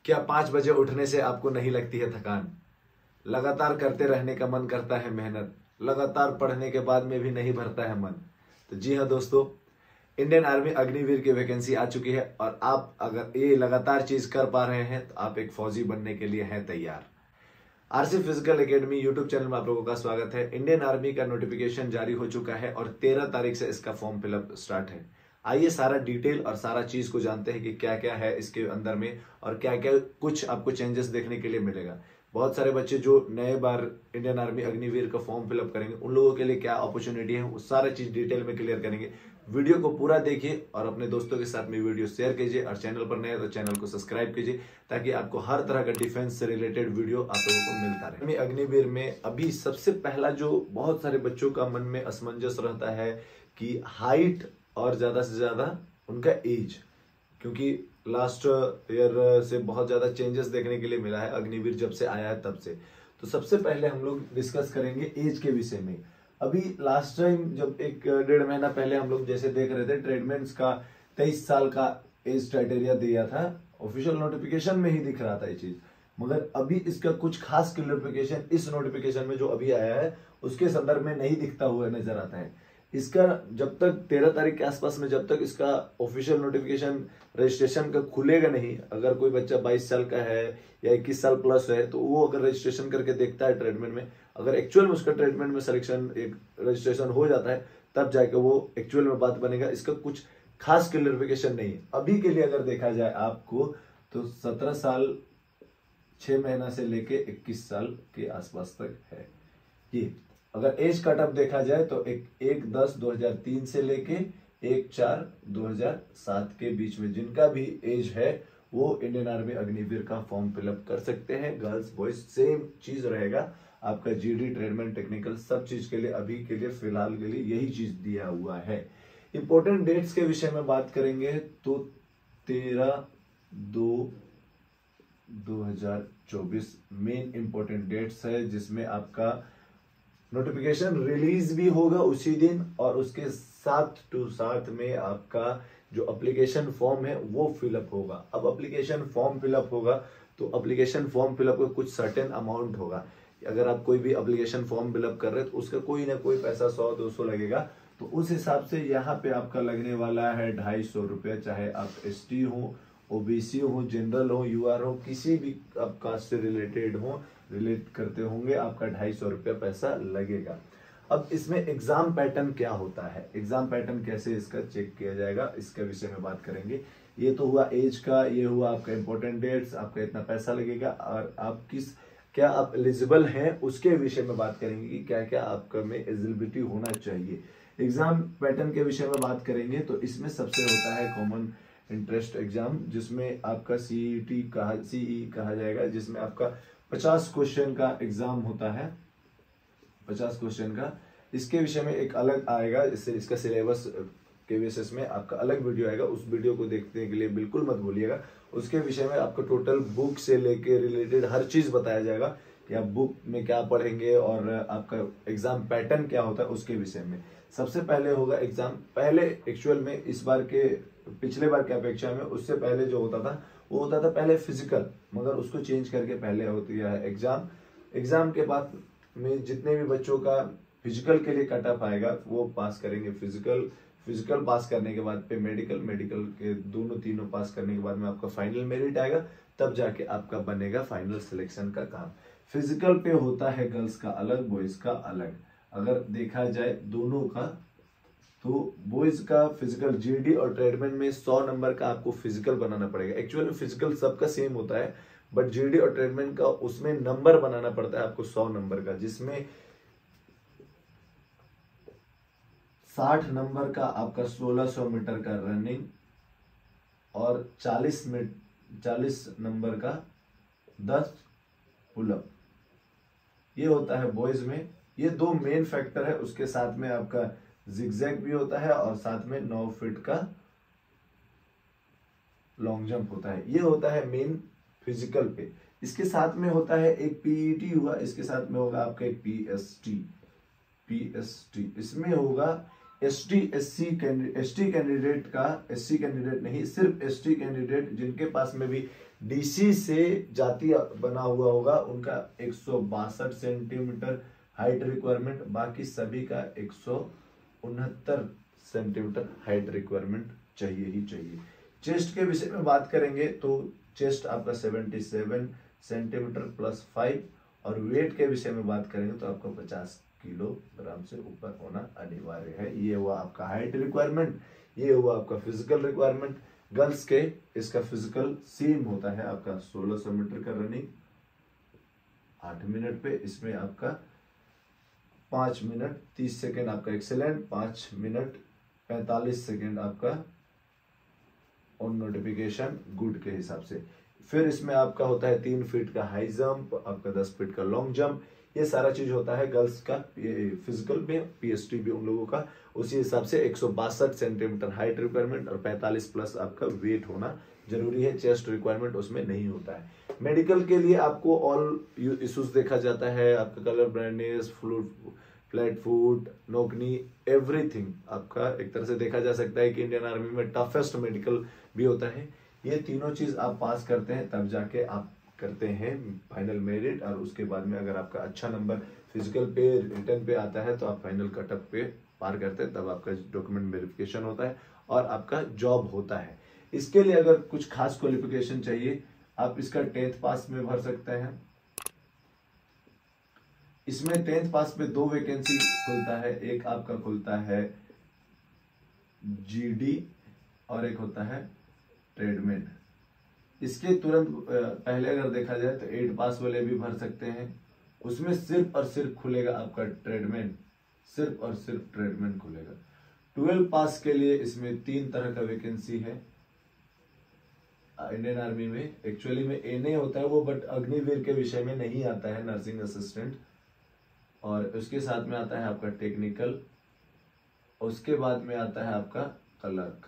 क्या 5 बजे उठने से आपको नहीं लगती है थकान? लगातार करते रहने का मन करता है मेहनत, लगातार पढ़ने के बाद में भी नहीं भरता है मन। तो जी हाँ दोस्तों, इंडियन आर्मी अग्निवीर की वैकेंसी आ चुकी है और आप अगर ये लगातार चीज कर पा रहे हैं तो आप एक फौजी बनने के लिए हैं तैयार। RC physical academy YouTube channel में आप लोगों का स्वागत है। इंडियन आर्मी का नोटिफिकेशन जारी हो चुका है और 13 तारीख से इसका फॉर्म फिलअप स्टार्ट है। आइए सारा डिटेल और सारा चीज को जानते हैं कि क्या क्या है इसके अंदर में और क्या क्या कुछ आपको चेंजेस देखने के लिए मिलेगा। बहुत सारे बच्चे जो नए बार इंडियन आर्मी अग्निवीर का फॉर्म फिलअप करेंगे उन लोगों के लिए क्या अपॉर्चुनिटी है, वो सारा चीज डिटेल में क्लियर करेंगे। वीडियो को पूरा देखिए और अपने दोस्तों के साथ में वीडियो शेयर कीजिए और चैनल पर नए तो चैनल को सब्सक्राइब कीजिए ताकि आपको हर तरह का डिफेंस से रिलेटेड वीडियो आप लोगों को मिलता रहे। अग्निवीर में अभी सबसे पहला जो बहुत सारे बच्चों का मन में असमंजस रहता है कि हाइट और ज्यादा से ज्यादा उनका एज, क्योंकि लास्ट ईयर से बहुत ज्यादा चेंजेस देखने के लिए मिला है अग्निवीर जब से आया है तब से। तो सबसे पहले हम लोग डिस्कस करेंगे एज के विषय में। अभी लास्ट टाइम जब 1-1.5 महीना पहले हम लोग जैसे देख रहे थे ट्रेडमेंट्स का 23 साल का एज क्राइटेरिया दिया था, ऑफिशियल नोटिफिकेशन में ही दिख रहा था ये चीज, मगर अभी इसका कुछ खास क्लैरिफिकेशन इस नोटिफिकेशन में जो अभी आया है उसके संदर्भ में नहीं दिखता हुआ नजर आता है। इसका जब तक 13 तारीख के आसपास में जब तक इसका ऑफिशियल नोटिफिकेशन रजिस्ट्रेशन का खुलेगा नहीं, अगर कोई बच्चा 22 साल का है या 21 साल प्लस है तो वो अगर रजिस्ट्रेशन करके देखता है ट्रेडमेंट में, अगर एक्चुअल में उसका ट्रेडमेंट में सिलेक्शन एक रजिस्ट्रेशन हो जाता है तब जाके वो एक्चुअल में बात बनेगा। इसका कुछ खास क्लैरिफिकेशन नहीं है अभी के लिए। अगर देखा जाए आपको तो 17 साल 6 महीना से लेके 21 साल के आसपास तक है ये। अगर एज कट ऑफ देखा जाए तो 1/10/2003 से लेके 1/4/2007 के बीच में जिनका भी एज है वो इंडियन आर्मी अग्निवीर का फॉर्म फिलअप कर सकते हैं। गर्ल्स बॉयज सेम चीज रहेगा, आपका जीडी ट्रेडमेंट टेक्निकल सब चीज के लिए अभी के लिए फिलहाल के लिए यही चीज दिया हुआ है। इंपॉर्टेंट डेट्स के विषय में बात करेंगे तो 13/2/2024 मेन इंपॉर्टेंट डेट्स है जिसमें आपका नोटिफिकेशन रिलीज भी होगा उसी दिन और उसके साथ में आपका जो एप्लीकेशन फॉर्म है वो फिलअप होगा। अब एप्लीकेशन फॉर्म फिलअप होगा तो एप्लीकेशन फॉर्म फिलअप का कुछ सर्टेन अमाउंट होगा। अगर आप कोई भी एप्लीकेशन फॉर्म फिलअप कर रहे हैं तो उसका कोई ना कोई पैसा 100-200 लगेगा। तो उस हिसाब से यहाँ पे आपका लगने वाला है 250 रुपया, चाहे आप ST हो, OBC हो, जनरल हो, UR हो, किसी भी आप कास्ट से रिलेट करते होंगे, आपका 250 रुपया पैसा लगेगा। अब इसमें एग्जाम पैटर्न क्या होता है, एग्जाम पैटर्न कैसे इसका चेक किया जाएगा, इसके विषय में बात करेंगे। ये तो हुआ एज का, ये हुआ आपका इंपॉर्टेंट डेट्स, आपका इतना पैसा लगेगा और आप क्या आप एलिजिबल हैं उसके विषय में बात करेंगे कि क्या क्या आपका में एलिजिबिलिटी होना चाहिए। एग्जाम पैटर्न के विषय में बात करेंगे तो इसमें सबसे होता है कॉमन इंटरेस्ट एग्जाम, जिसमें आपका CE कहा जाएगा, जिसमें आपका 50 क्वेश्चन का एग्जाम होता है, 50 क्वेश्चन का। इसके विषय में एक अलग आएगा, इसका सिलेबस के बेसिस में आपका अलग वीडियो आएगा, उस वीडियो को देखने के लिए बिल्कुल मत भूलिएगा। उसके विषय में आपको टोटल बुक से लेके रिलेटेड हर चीज बताया जाएगा कि आप बुक में क्या पढ़ेंगे और आपका एग्जाम पैटर्न क्या होता है उसके विषय में। सबसे पहले होगा एग्जाम, पहले एक्चुअल में इस बार के पिछले बार की अपेक्षा में उससे पहले जो होता था वो होता था पहले फिजिकल, मगर उसको चेंज करके पहले होती है एग्जाम। एग्जाम के बाद में जितने भी बच्चों का फिजिकल के लिए कट ऑफ आएगा वो पास करेंगे फिजिकल पास करने के बाद पे मेडिकल के तीनों पास करने के बाद में आपका फाइनल मेरिट आएगा, तब जाके आपका बनेगा फाइनल सिलेक्शन का काम। फिजिकल पे होता है गर्ल्स का अलग, बॉयज का अलग। अगर देखा जाए दोनों का तो बॉयज का फिजिकल GD और ट्रेडमेंट में 100 नंबर का आपको फिजिकल बनाना पड़ेगा। एक्चुअली फिजिकल सबका सेम होता है बट GD और ट्रेडमेंट का उसमें नंबर बनाना पड़ता है आपको 100 नंबर का, जिसमें 60 नंबर का आपका 1600 मीटर का रनिंग और 40 नंबर का 10 पुलअप, ये होता है बॉयज में। ये 2 मेन फैक्टर है, उसके साथ में आपका जिगजैग भी होता है और साथ में 9 फीट का लॉन्ग जंप होता है। ये होता है मेन फिजिकल पे। इसके साथ में होता है एक PET हुआ, इसके साथ में होगा आपका एक PST। इसमें होगा ST कैंडिडेट का, SC कैंडिडेट नहीं, सिर्फ ST कैंडिडेट जिनके पास में भी डीसी से जाति बना हुआ होगा उनका 162 सेंटीमीटर हाइट रिक्वायरमेंट, बाकी सभी का 169 सेंटीमीटर हाइट रिक्वायरमेंट चाहिए ही चाहिए। चेस्ट के विषय में बात करेंगे तो चेस्ट आपका 77 सेंटीमीटर प्लस 5, और वेट के विषय में बात करेंगे तो आपका 50 किलोग्राम से ऊपर होना अनिवार्य है। ये हुआ आपका हाइट रिक्वायरमेंट, ये हुआ आपका फिजिकल रिक्वायरमेंट। गर्ल्स के इसका फिजिकल सेम होता है आपका 1600 मीटर का रनिंग 8 मिनट पे, इसमें आपका 5 मिनट 30 सेकेंड आपका एक्सेलेंट, 5 मिनट 45 सेकेंड आपका ऑन नोटिफिकेशन गुड के हिसाब से। फिर इसमें आपका होता है 3 फीट का हाई जंप, आपका 10 फीट का लॉन्ग जंप, ये सारा चीज होता है गर्ल्स का फिजिकल में। पीएसटी भी उन लोगों का उसी हिसाब से 162 सेंटीमीटर हाइट रिक्वायरमेंट और 45 प्लस आपका वेट होना जरूरी है। चेस्ट रिक्वायरमेंट उसमें नहीं होता है। मेडिकल के लिए आपको ऑल इश्यूज देखा जाता है, आपका colour brightness, flat foot, knock knee, everything आपका एक तरह से देखा जा सकता है कि इंडियन आर्मी में टफेस्ट मेडिकल भी होता है। ये तीनों चीज आप पास करते हैं तब जाके आप करते हैं फाइनल मेरिट, और उसके बाद में अगर आपका अच्छा नंबर फिजिकल पे रिटर्न पे आता है तो आप फाइनल कटअप पे पार करते हैं, तब आपका डॉक्यूमेंट वेरिफिकेशन होता है और आपका जॉब होता है। इसके लिए अगर कुछ खास क्वालिफिकेशन चाहिए आप इसका 10th पास में भर सकते हैं। इसमें 10th पास पे 2 वैकेंसी खुलता है, एक आपका खुलता है जीडी और एक होता है ट्रेडमैन। इसके तुरंत पहले अगर देखा जाए तो 8 पास वाले भी भर सकते हैं, उसमें सिर्फ और सिर्फ खुलेगा आपका ट्रेडमैन, सिर्फ और सिर्फ ट्रेडमैन खुलेगा। 12 पास के लिए इसमें 3 तरह का वैकेंसी है इंडियन आर्मी में। एक्चुअली में एनए होता है वो, बट अग्निवीर के विषय में नहीं आता है, नर्सिंग असिस्टेंट, और उसके साथ में आता है आपका टेक्निकल, उसके बाद में आता है आपका क्लर्क।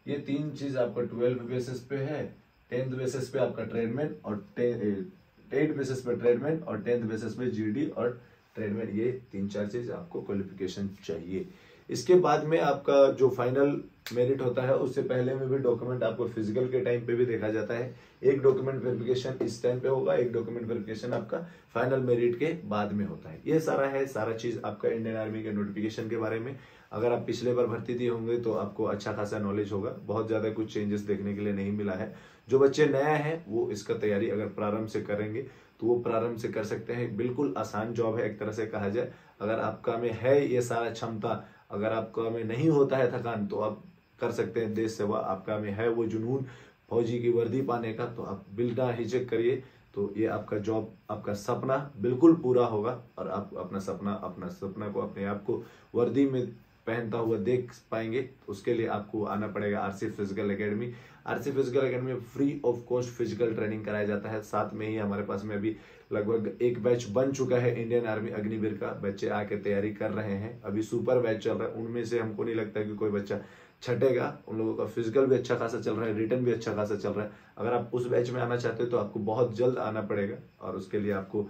ये 3 चीज आपका 12 बेसिस पे है, 10th बेसिस पे आपका ट्रेडमैन और 8 बेसिस पे ट्रेडमैन और 10th बेसिस पे जीडी और ट्रेडमैन। ये 3-4 चीज आपको क्वालिफिकेशन चाहिए। इसके बाद में आपका जो फाइनल मेरिट होता है उससे पहले में भी डॉक्यूमेंट आपको फिजिकल के टाइम पे भी देखा जाता है। एक डॉक्यूमेंट वेरिफिकेशन इस टाइम पे होगा, एक डॉक्यूमेंट वेरिफिकेशन आपका फाइनल मेरिट के बाद में होता है। ये सारा है, सारा चीज आपका इंडियन आर्मी के नोटिफिकेशन के बारे में। अगर आप पिछले बार भर्ती दिए होंगे तो आपको अच्छा खासा नॉलेज होगा। बहुत ज्यादा कुछ चेंजेस देखने के लिए नहीं मिला है। जो बच्चे नया है वो इसका तैयारी अगर प्रारंभ से करेंगे तो वो प्रारंभ से कर सकते हैं। बिल्कुल आसान जॉब है एक तरह से कहा जाए। अगर आपका में है ये सारा क्षमता, अगर आपका में नहीं होता है थकान, तो आप कर सकते हैं देश सेवा। आपका में है वो जुनून फौजी की वर्दी पाने का, तो आप बिना हिचक करिए, तो ये आपका जॉब, आपका सपना बिल्कुल पूरा होगा और आप अपना सपना को, अपने आप को वर्दी में पहनता हुआ देख पाएंगे। तो उसके लिए आपको आना पड़ेगा RC physical academy. RC physical academy में free of cost physical training कराया जाता है। साथ में ही हमारे पास में अभी लगभग एक बैच बन चुका है इंडियन आर्मी अग्निवीर का, बच्चे आके तैयारी कर रहे हैं। अभी सुपर बैच चल रहा है, उनमें से हमको नहीं लगता कि कोई बच्चा छटेगा। उन लोगों का फिजिकल भी अच्छा खासा चल रहा है, रिटर्न भी अच्छा खासा चल रहा है। अगर आप उस बैच में आना चाहते हो तो आपको बहुत जल्द आना पड़ेगा, और उसके लिए आपको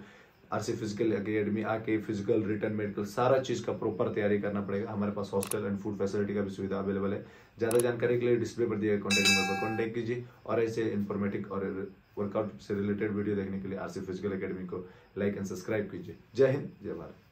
आरसी फिजिकल एकेडमी आके फिजिकल, रिटर्न, मेडिकल सारा चीज का प्रॉपर तैयारी करना पड़ेगा। हमारे पास हॉस्टल एंड फूड फैसिलिटी का भी सुविधा अवेलेबल है। ज्यादा जानकारी के लिए डिस्प्ले पर दिए गए कॉन्टैक्ट नंबर पर कॉन्टैक्ट कीजिए, और ऐसे इन्फॉर्मेटिव और वर्कआउट से रिलेटेड वीडियो देखने के लिए आरसी फिजिकल एकेडमी को लाइक एंड सब्सक्राइब कीजिए। जय हिंद, जय भारत।